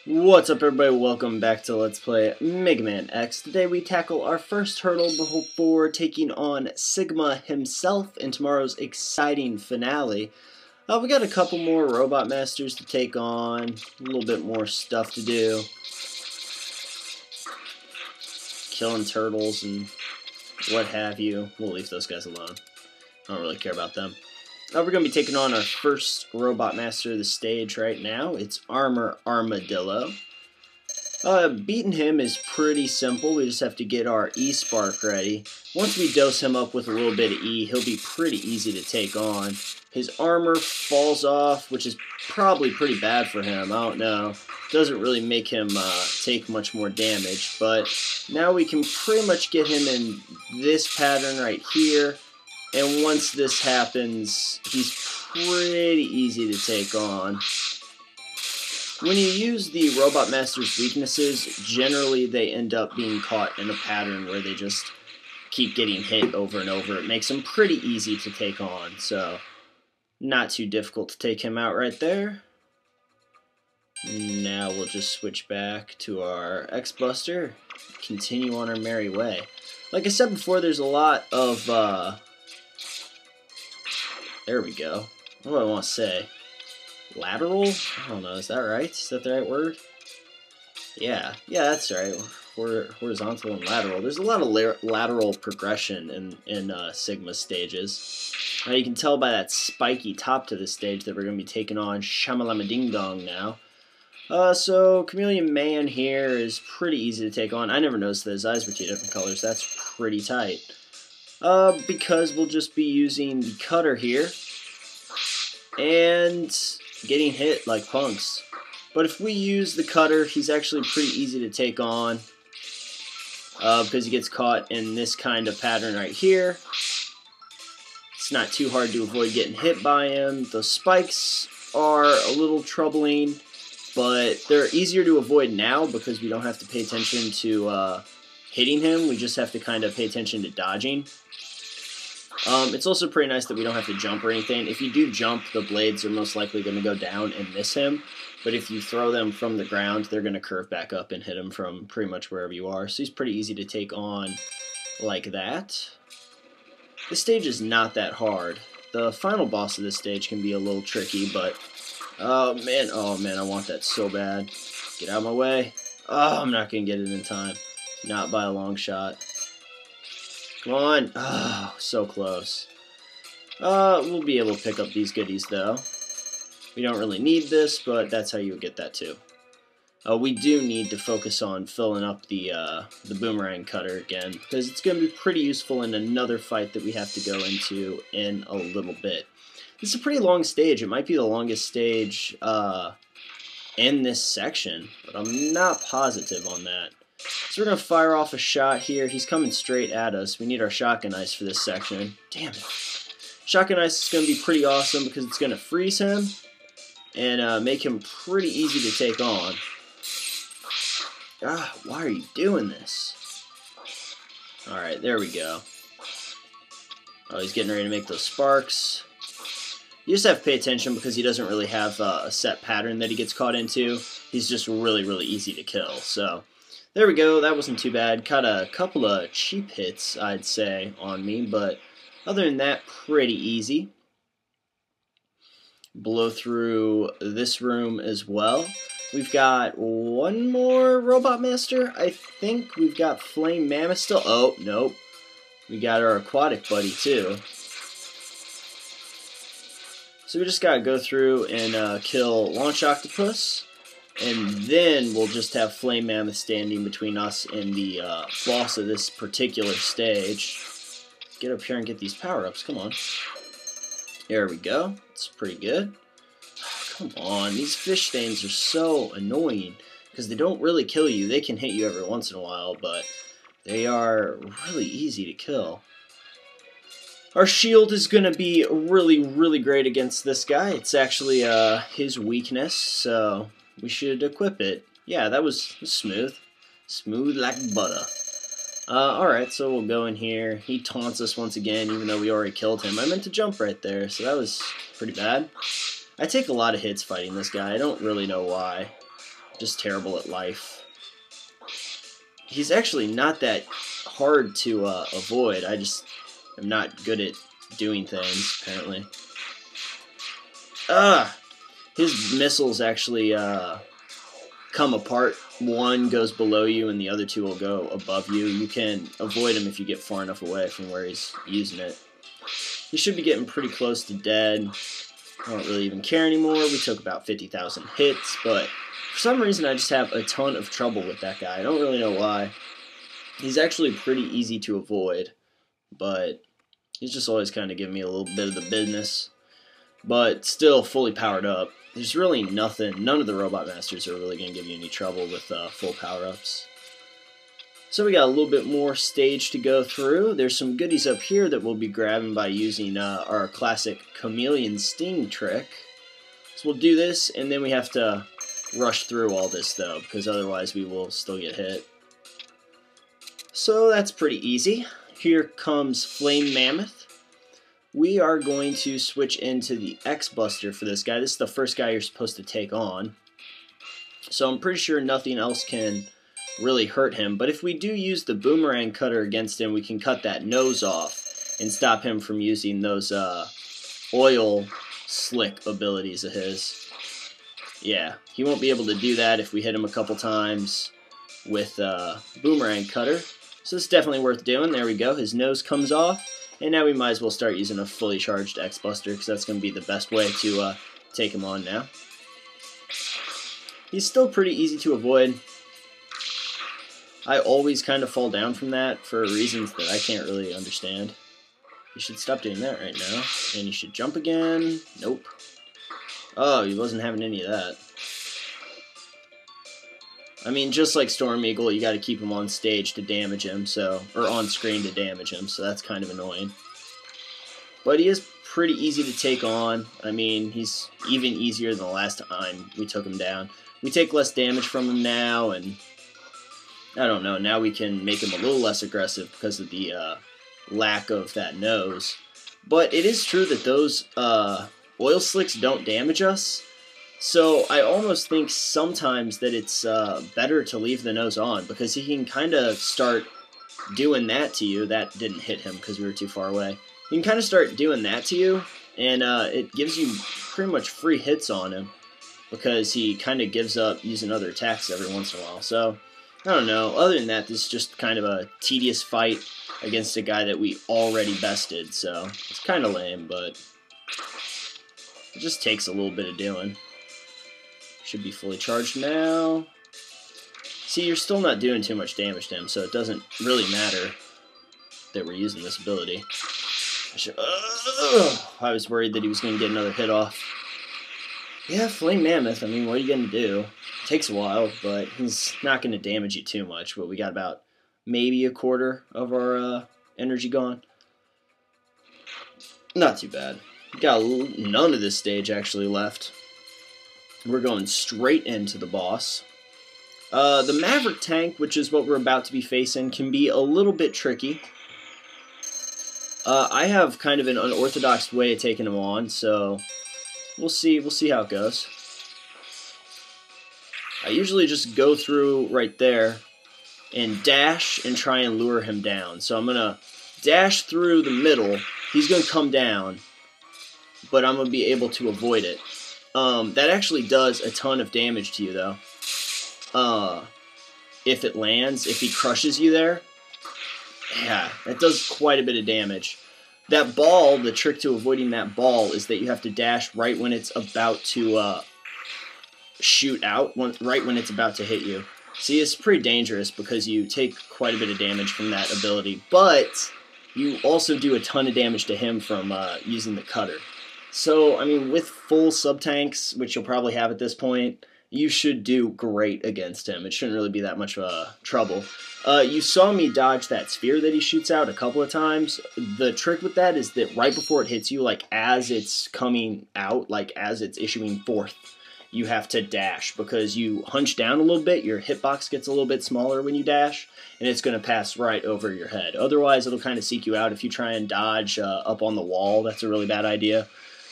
What's up, everybody? Welcome back to Let's Play Mega Man X. Today we tackle our first hurdle before taking on Sigma himself in tomorrow's exciting finale. We got a couple more Robot Masters to take on, a little bit more stuff to do. Killing turtles and what have you. We'll leave those guys alone. I don't really care about them. We're going to be taking on our first Robot Master of the stage right now. It's Armor Armadillo. Beating him is pretty simple. We just have to get our E-Spark ready. Once we dose him up with a little bit of E, he'll be pretty easy to take on. His armor falls off, which is probably pretty bad for him. I don't know. Doesn't really make him take much more damage. But now we can pretty much get him in this pattern right here. And once this happens, he's pretty easy to take on. When you use the Robot Master's weaknesses, generally they end up being caught in a pattern where they just keep getting hit over and over. It makes them pretty easy to take on, so not too difficult to take him out right there. Now we'll just switch back to our X-Buster, continue on our merry way. Like I said before, there's a lot of there we go. What do I want to say? Lateral? I don't know, is that right? Is that the right word? Yeah, that's right. Horizontal and lateral. There's a lot of lateral progression in Sigma stages. Now you can tell by that spiky top to this stage that we're going to be taking on Shamalama Ding Dong now. So Chameleon Man here is pretty easy to take on. I never noticed that his eyes were two different colors. That's pretty tight. Because we'll just be using the cutter here and getting hit like punks. But if we use the cutter, he's actually pretty easy to take on because he gets caught in this kind of pattern right here. It's not too hard to avoid getting hit by him. The spikes are a little troubling, but they're easier to avoid now because we don't have to pay attention to hitting him. We just have to kind of pay attention to dodging. It's also pretty nice that we don't have to jump or anything. If you do jump, the blades are most likely going to go down and miss him. But if you throw them from the ground, they're going to curve back up and hit him from pretty much wherever you are. So he's pretty easy to take on like that. This stage is not that hard. The final boss of this stage can be a little tricky, but oh man, I want that so bad. Get out of my way. Oh, I'm not going to get it in time. Not by a long shot. Come on. Oh, so close. We'll be able to pick up these goodies, though. We don't really need this, but that's how you would get that, too. We do need to focus on filling up the boomerang cutter again, because it's going to be pretty useful in another fight that we have to go into in a little bit. This is a pretty long stage. It might be the longest stage in this section, but I'm not positive on that. So we're going to fire off a shot here. He's coming straight at us. We need our shotgun ice for this section. Damn it. Shotgun ice is going to be pretty awesome because it's going to freeze him and make him pretty easy to take on. Ah, why are you doing this? Alright, there we go. Oh, he's getting ready to make those sparks. You just have to pay attention because he doesn't really have a set pattern that he gets caught into. He's just really, really easy to kill. So there we go, that wasn't too bad. Caught a couple of cheap hits, I'd say, on me, but other than that, pretty easy. Blow through this room as well. We've got one more Robot Master, I think. We've got Flame Mammoth still. Oh, nope. We got our aquatic buddy, too. So we just gotta go through and kill Launch Octopus. And then we'll just have Flame Mammoth standing between us and the boss of this particular stage. Get up here and get these power-ups, come on. There we go, it's pretty good. Come on, these fish stains are so annoying, because they don't really kill you. They can hit you every once in a while, but they are really easy to kill. Our shield is going to be really, really great against this guy. It's actually his weakness, so we should equip it. Yeah, that was smooth. Smooth like butter. Alright, so we'll go in here. He taunts us once again, even though we already killed him. I meant to jump right there, so that was pretty bad. I take a lot of hits fighting this guy. I don't really know why. just terrible at life. He's actually not that hard to avoid. I just am not good at doing things, apparently. His missiles actually come apart. One goes below you and the other two will go above you. You can avoid him if you get far enough away from where he's using it. He should be getting pretty close to dead. I don't really even care anymore. We took about 50,000 hits, but for some reason I just have a ton of trouble with that guy. I don't really know why. He's actually pretty easy to avoid, but he's just always kind of giving me a little bit of the business. But still fully powered up. There's really nothing, none of the Robot Masters are really going to give you any trouble with full power-ups. So we got a little bit more stage to go through. There's some goodies up here that we'll be grabbing by using our classic Chameleon Sting trick. So we'll do this, and then we have to rush through all this though, because otherwise we will still get hit. So that's pretty easy. Here comes Flame Mammoth. We are going to switch into the X-Buster for this guy. This is the first guy you're supposed to take on. So I'm pretty sure nothing else can really hurt him. But if we do use the Boomerang Cutter against him, we can cut that nose off and stop him from using those oil slick abilities of his. Yeah, he won't be able to do that if we hit him a couple times with Boomerang Cutter. So it's definitely worth doing. There we go. His nose comes off. And now we might as well start using a fully charged X-Buster, because that's going to be the best way to take him on now. He's still pretty easy to avoid. I always kind of fall down from that for reasons that I can't really understand. You should stop doing that right now. And you should jump again. Nope. Oh, he wasn't having any of that. I mean, just like Storm Eagle, you got to keep him on stage to damage him, or on screen to damage him, so that's kind of annoying. But he is pretty easy to take on. I mean, he's even easier than the last time we took him down. We take less damage from him now, and I don't know, now we can make him a little less aggressive because of the lack of that nose. But it is true that those oil slicks don't damage us. So I almost think sometimes that it's better to leave the nose on, because he can kind of start doing that to you. That didn't hit him because we were too far away. He can kind of start doing that to you, and it gives you pretty much free hits on him, because he kind of gives up using other attacks every once in a while. So, I don't know. Other than that, this is just kind of a tedious fight against a guy that we already bested. So, it's kind of lame, but it just takes a little bit of doing. Should be fully charged now. See, you're still not doing too much damage to him, so it doesn't really matter that we're using this ability. I was worried that he was going to get another hit off. Yeah, Flame Mammoth, I mean, what are you going to do? It takes a while, but he's not going to damage you too much. But we got about maybe a quarter of our energy gone. Not too bad. We got none of this stage actually left. We're going straight into the boss. The Maverick tank, which is what we're about to be facing, can be a little bit tricky. I have kind of an unorthodox way of taking him on, so we'll see how it goes. I usually just go through right there and dash and try and lure him down. So I'm going to dash through the middle. He's going to come down, but I'm going to be able to avoid it. That actually does a ton of damage to you, though. If it lands, if he crushes you there, yeah, that does quite a bit of damage. That ball, the trick to avoiding that ball is that you have to dash right when it's about to shoot out, right when it's about to hit you. See, it's pretty dangerous because you take quite a bit of damage from that ability, but you also do a ton of damage to him from using the cutter. So, I mean, with full sub-tanks, which you'll probably have at this point, you should do great against him. It shouldn't really be that much trouble. You saw me dodge that sphere that he shoots out a couple of times. The trick with that is that right before it hits you, like as it's coming out, like as it's issuing forth, you have to dash, because you hunch down a little bit, your hitbox gets a little bit smaller when you dash, and it's going to pass right over your head. Otherwise, it'll kind of seek you out if you try and dodge up on the wall. That's a really bad idea.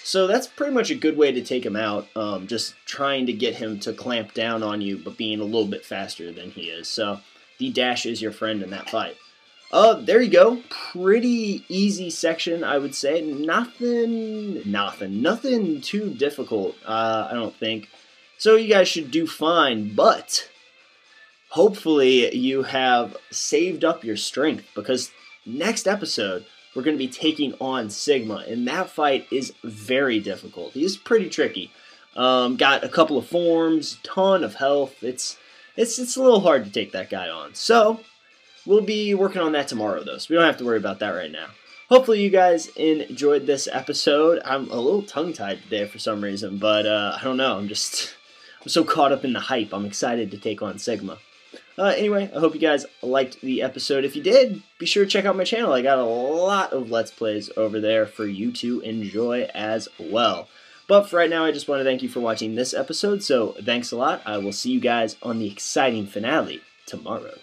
So that's pretty much a good way to take him out, just trying to get him to clamp down on you, but being a little bit faster than he is. So the dash is your friend in that fight. There you go. Pretty easy section, I would say. Nothing too difficult, I don't think. So you guys should do fine, but hopefully you have saved up your strength, because next episode we're going to be taking on Sigma, and that fight is very difficult. He's pretty tricky. Got a couple of forms, ton of health. It's a little hard to take that guy on. So we'll be working on that tomorrow, though, so we don't have to worry about that right now. Hopefully you guys enjoyed this episode. I'm a little tongue-tied today for some reason, but I don't know. I'm so caught up in the hype. I'm excited to take on Sigma. Anyway, I hope you guys liked the episode. If you did, be sure to check out my channel. I got a lot of Let's Plays over there for you to enjoy as well. But for right now, I just want to thank you for watching this episode, so thanks a lot. I will see you guys on the exciting finale tomorrow.